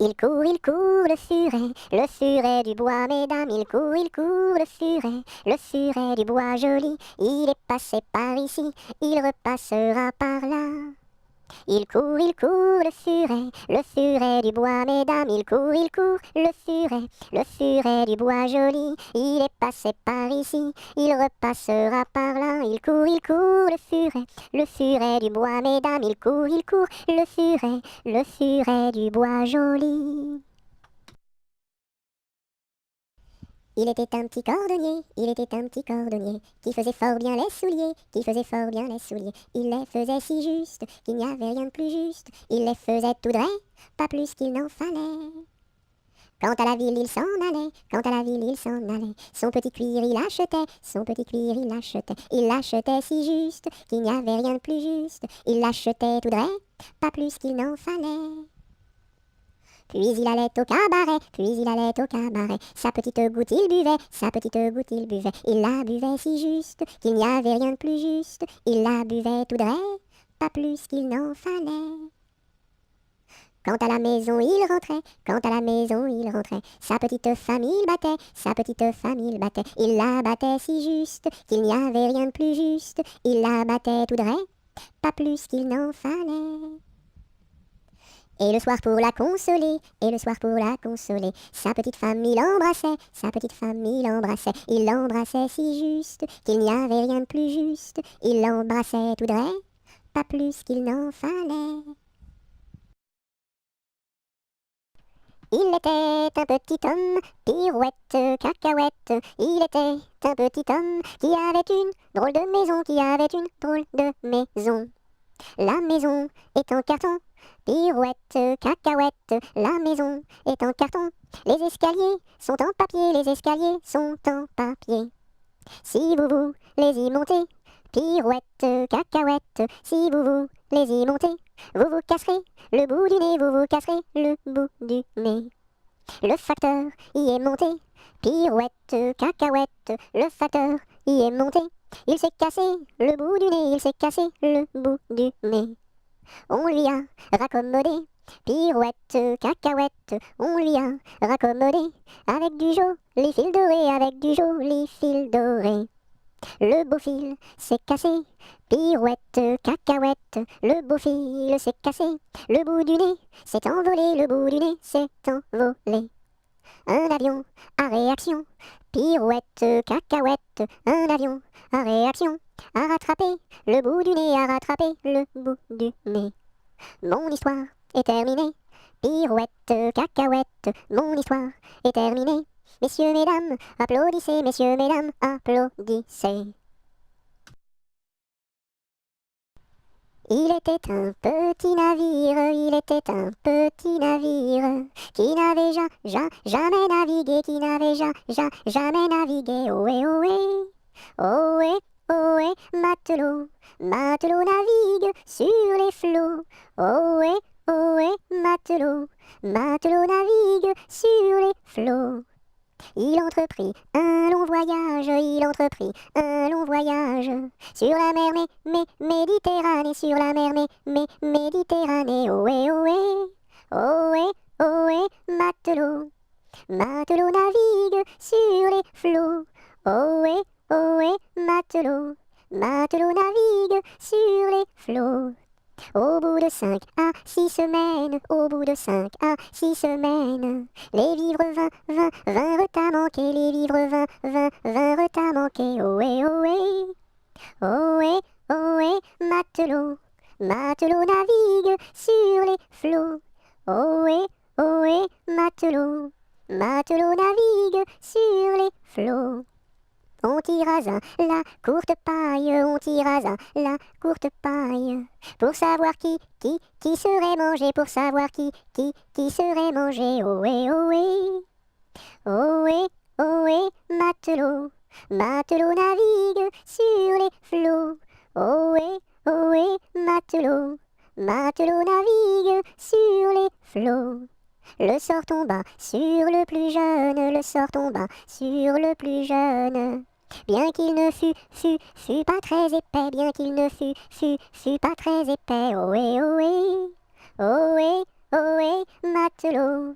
Il court, le furet du bois, mesdames. Il court, le furet du bois joli. Il est passé par ici, il repassera par là. Il court, le furet du bois, mesdames. Il court, le furet du bois joli. Il est passé par ici, il repassera par là. Il court, le furet du bois, mesdames. Il court, le furet du bois joli. Il était un petit cordonnier, il était un petit cordonnier, qui faisait fort bien les souliers, qui faisait fort bien les souliers. Il les faisait si justes, qu'il n'y avait rien de plus juste. Il les faisait tout droit, pas plus qu'il n'en fallait. Quant à la ville, il s'en allait, quant à la ville, il s'en allait. Son petit cuir, il achetait, son petit cuir, il achetait. Il l'achetait si juste, qu'il n'y avait rien de plus juste. Il l'achetait tout droit, pas plus qu'il n'en fallait. Puis il allait au cabaret, puis il allait au cabaret. Sa petite goutte il buvait, sa petite goutte il buvait. Il la buvait si juste, qu'il n'y avait rien de plus juste. Il la buvait tout droit, pas plus qu'il n'en fallait. Quant à la maison il rentrait, quant à la maison il rentrait. Sa petite femme il battait, sa petite femme il battait. Il la battait si juste, qu'il n'y avait rien de plus juste. Il la battait tout droit, pas plus qu'il n'en fallait. Et le soir pour la consoler, et le soir pour la consoler, sa petite femme il embrassait, sa petite femme il l'embrassait si juste, qu'il n'y avait rien de plus juste, il l'embrassait tout droit, pas plus qu'il n'en fallait. Il était un petit homme, pirouette, cacahuète, il était un petit homme qui avait une drôle de maison, qui avait une drôle de maison. La maison est en carton, pirouette, cacahuète, la maison est en carton. Les escaliers sont en papier, les escaliers sont en papier. Si vous les y montez, pirouette, cacahuète, si vous les y montez, vous vous casserez le bout du nez, vous vous casserez le bout du nez. Le facteur y est monté, pirouette, cacahuète, le facteur y est monté. Il s'est cassé le bout du nez, il s'est cassé le bout du nez. On lui a raccommodé, pirouette, cacahuète, on lui a raccommodé, avec du joli fil doré, avec du joli fil doré. Le beau fil s'est cassé, pirouette, cacahuète, le beau fil s'est cassé, le bout du nez s'est envolé, le bout du nez s'est envolé. Un avion à réaction, pirouette, cacahuète, un avion à réaction, a rattrapé le bout du nez, a rattrapé le bout du nez. Mon histoire est terminée, pirouette, cacahuète, mon histoire est terminée. Messieurs, mesdames, applaudissez, messieurs, mesdames, applaudissez. Il était un petit navire, il était un petit navire, qui n'avait jamais navigué, qui n'avait jamais navigué. Ohé, ohé, ohé, ohé, matelot, matelot navigue sur les flots. Ohé, ohé, matelot, matelot navigue sur les flots. Il entreprit un long voyage, il entreprit un long voyage sur la mer Méditerranée, sur la mer Méditerranée. Ohé, ohé, ohé, ohé, matelot, matelot navigue sur les flots. Ohé, ohé, matelot, matelot navigue sur les flots. Au bout de 5 à 6 semaines, au bout de 5 à 6 semaines, les vivres vinrent à manquer, les vivres vinrent à manquer. Ohé, ohé, ohé, ohé, matelot, matelot navigue sur les flots. Ohé, ohé, matelot, matelot navigue sur les flots. On tira la courte paille, on tira la courte paille, pour savoir qui serait mangé, pour savoir qui serait mangé. Ohé, ohé, ohé, ohé, matelot, matelot navigue sur les flots. Ohé, ohé, matelot, matelot navigue sur les flots. Le sort tomba sur le plus jeune, le sort tomba sur le plus jeune. Bien qu'il ne fût pas très épais, bien qu'il ne fût pas très épais. Ohé, ohé, ohé, ohé, matelot. matelot.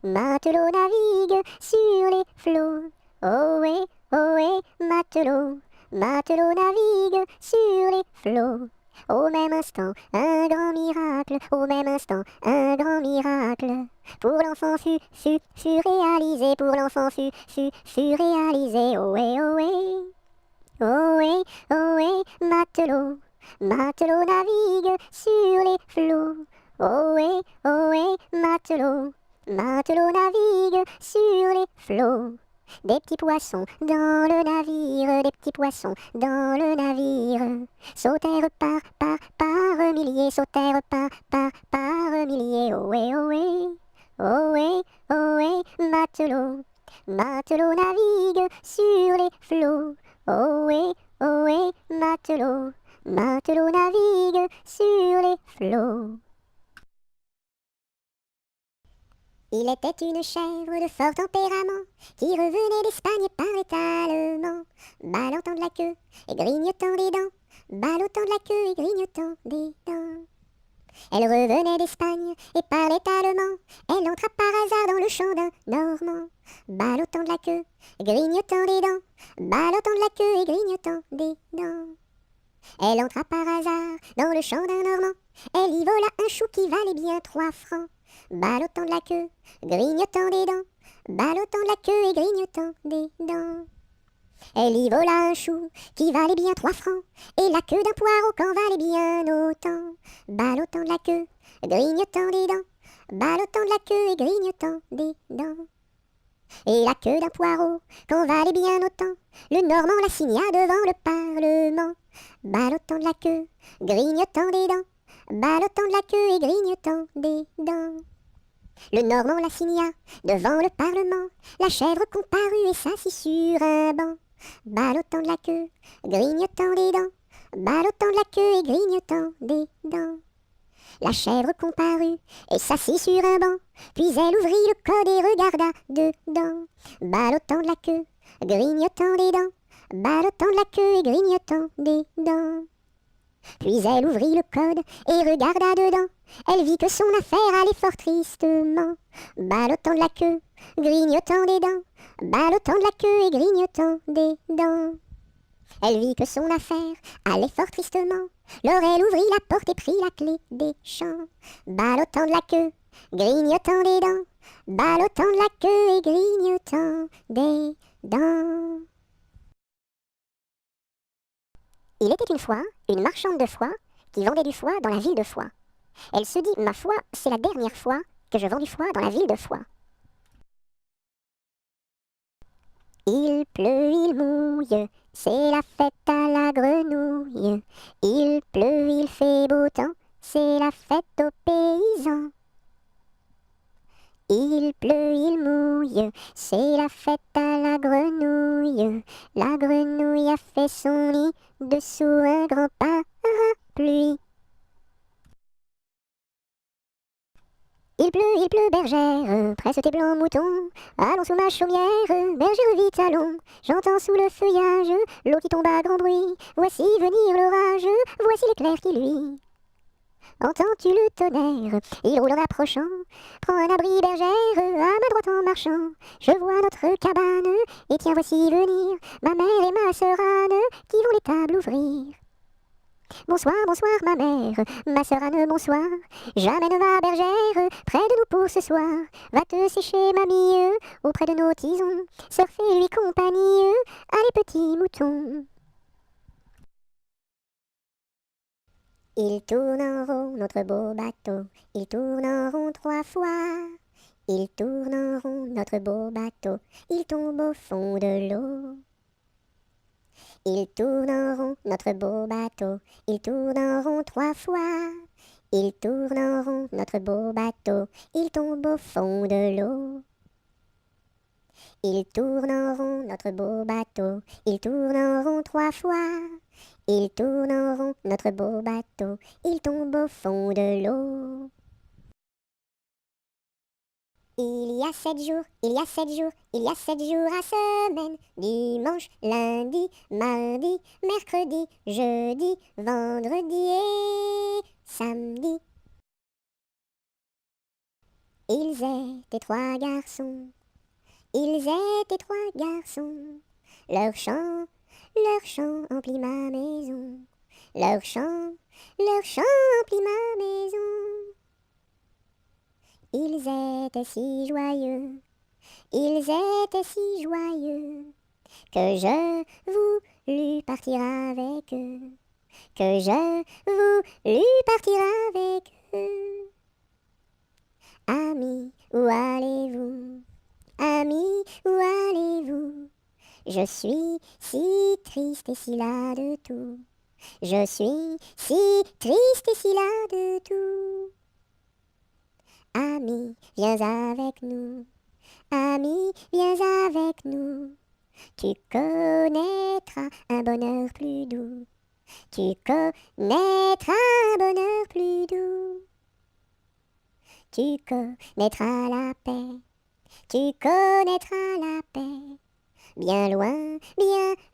Matelot navigue sur les flots. Ohé, ohé, matelot. Matelot navigue sur les flots. Au même instant, un grand miracle. Au même instant, un grand miracle. Pour l'enfant fut réalisé. Pour l'enfant fut réalisé. Ohé, ohé. Ohé, ohé, matelot. Matelot navigue sur les flots. Ohé, ohé, matelot. Matelot navigue sur les flots. Des petits poissons dans le navire, des petits poissons dans le navire. Sautèrent par milliers, sautèrent par milliers. Ohé, ohé, ohé, ohé, matelot. Matelot navigue sur les flots. Ohé, ohé, matelot. Matelot navigue sur les flots. Il était une chèvre de fort tempérament qui revenait d'Espagne par étalement, ballottant de la queue et grignotant des dents, ballottant de la queue et grignotant des dents. Elle revenait d'Espagne et parlait allemand. Elle entra par hasard dans le champ d'un Normand, ballottant de la queue, grignotant des dents, ballottant de la queue et grignotant des dents. Elle entra par hasard dans le champ d'un Normand. Elle y vola un chou qui valait bien 3 francs, ballottant de la queue, grignotant des dents, ballottant de la queue et grignotant des dents. Elle y vola un chou qui valait bien 3 francs, et la queue d'un poireau qu'en valait bien autant, ballottant de la queue, grignotant des dents, ballottant de la queue et grignotant des dents. Et la queue d'un poireau qu'en valait bien autant, le Normand la signa devant le Parlement, ballottant de la queue, grignotant des dents, ballottant de la queue et grignotant des dents. Le Normand la signa devant le Parlement, la chèvre comparut et s'assit sur un banc, ballottant de la queue, grignotant des dents, ballottant de la queue et grignotant des dents. La chèvre comparut et s'assit sur un banc, puis elle ouvrit le code et regarda dedans, ballottant de la queue, grignotant des dents, ballottant de la queue et grignotant des dents. Puis elle ouvrit le code et regarda dedans. Elle vit que son affaire allait fort tristement, ballottant de la queue, grignotant des dents, ballottant de la queue et grignotant des dents. Elle vit que son affaire allait fort tristement. Alors elle ouvrit la porte et prit la clé des champs, ballottant de la queue, grignotant des dents, ballottant de la queue et grignotant des dents. Il était une fois une marchande de foie qui vendait du foie dans la ville de Foix. Elle se dit, ma foi, c'est la dernière fois que je vends du foie dans la ville de Foix. Il pleut, il mouille, c'est la fête à la grenouille. Il pleut, il fait beau temps, c'est la fête aux paysans. Il pleut, il mouille, c'est la fête à la grenouille. La grenouille a fait son nid dessous un grand parapluie. Il pleut, bergère, presse tes blancs moutons. Allons sous ma chaumière, bergère vite allons. J'entends sous le feuillage l'eau qui tombe à grand bruit. Voici venir l'orage, voici l'éclair qui luit. Entends-tu le tonnerre? Il roule en approchant. Prends un abri, bergère, à ma droite en marchant. Je vois notre cabane, et tiens voici venir ma mère et ma sœur Anne, qui vont les tables ouvrir. Bonsoir, bonsoir ma mère, ma sœur Anne, bonsoir. J'amène ma bergère près de nous pour ce soir. Va te sécher mamie, auprès de nos tisons. Sœur fais-lui compagnie, allez petits moutons. Il tourne en rond notre beau bateau, il tourne en rond 3 fois. Il tourne en rond notre beau bateau, il tombe au fond de l'eau. Il tourne en rond notre beau bateau, il tourne en rond 3 fois. Il tourne en rond notre beau bateau, il tombe au fond de l'eau. Il tourne en rond notre beau bateau, il tourne en rond 3 fois. Il tourne en rond notre beau bateau, il tombe au fond de l'eau. Il y a 7 jours, il y a 7 jours, il y a 7 jours à semaine. Dimanche, lundi, mardi, mercredi, jeudi, vendredi et samedi. Ils étaient trois garçons, ils étaient trois garçons. Leur chant emplit ma maison. Leur chant emplit ma maison. Ils étaient si joyeux, ils étaient si joyeux, que je voulus partir avec eux, que je voulus partir avec eux. Amis, où allez-vous? Amis, où allez-vous? Je suis si triste et si las de tout. Je suis si triste et si las de tout. Ami, viens avec nous. Ami, viens avec nous. Tu connaîtras un bonheur plus doux. Tu connaîtras un bonheur plus doux. Tu connaîtras la paix. Tu connaîtras la paix. Bien loin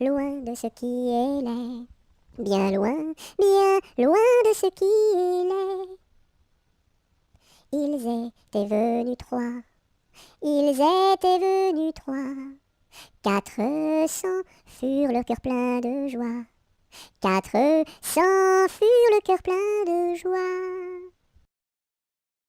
de ce qui est laid. Bien loin de ce qui est laid. Ils étaient venus trois. Ils étaient venus trois. 400 furent le cœur plein de joie. 400 furent le cœur plein de joie.